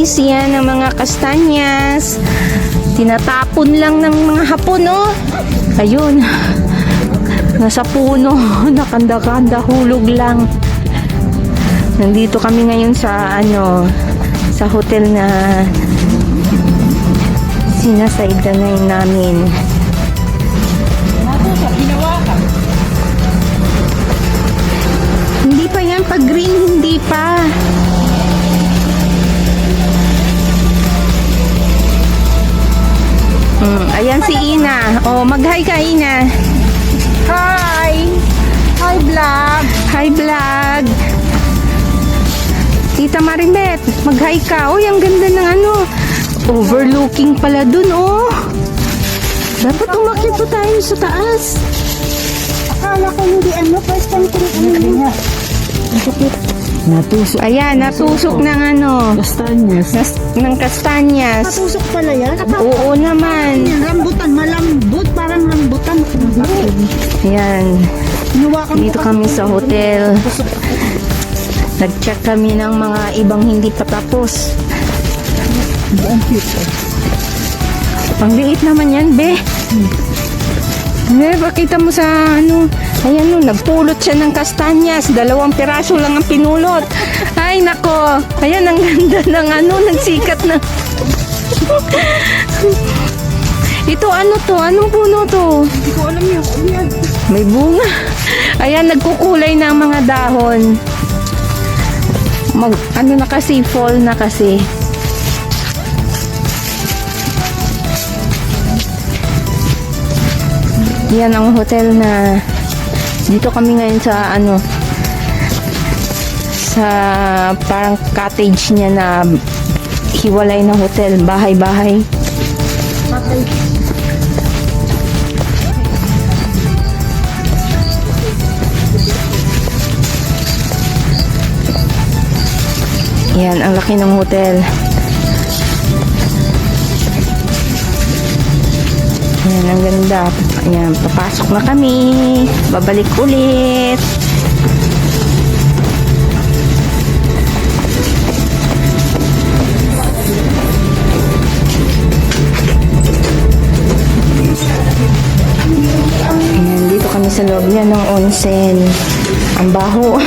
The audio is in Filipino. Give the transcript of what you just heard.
guys, yan ang mga kastanyas. Tinatapon lang ng mga Hapon, oh. Ayun. Nasa puno. Nakanda-kanda, hulog lang. Nandito kami ngayon sa, sa hotel na sinasaydanay namin. Hindi pa yan. Pag green, hindi pa. Ayan si Ina. Oh, mag-hi ka, Ina. Hi! Hi, vlog! Hi, vlog. Tita Marimet, mag-hi ka. Oh, ang ganda ng overlooking pala dun, oh. Dapat umakyat po tayo sa taas. Akala ko hindi first time ko rin Natusok. Ayan, natusok ng Kastanyas. ng kastanyas. Natusok pala yan? Oo naman. Rambutan, malambot, parang rambutan. Ayan. Dito kami sa hotel. Nag-check kami ng mga ibang hindi pa tapos. Pangliit naman yan, be. Pakita mo sa ayan, nagpulot siya ng kastanyas. 2 piraso lang ang pinulot. Ay, nako. Ayan, ang ganda ng nagsikat na. Ito, to? Anong puno to? Hindi ko alam yan. May bunga. Ayan, nagkukulay na ang mga dahon. Na kasi, fall na kasi. Yan ang hotel na dito kami ngayon sa sa parang cottage niya na hiwalay na hotel, bahay-bahay. Yan, ang laki ng hotel. Ayan, ang ganda. Ayan, papasok na kami. Babalik ulit. Ayan, dito kami sa loob niya ng onsen. Ang baho.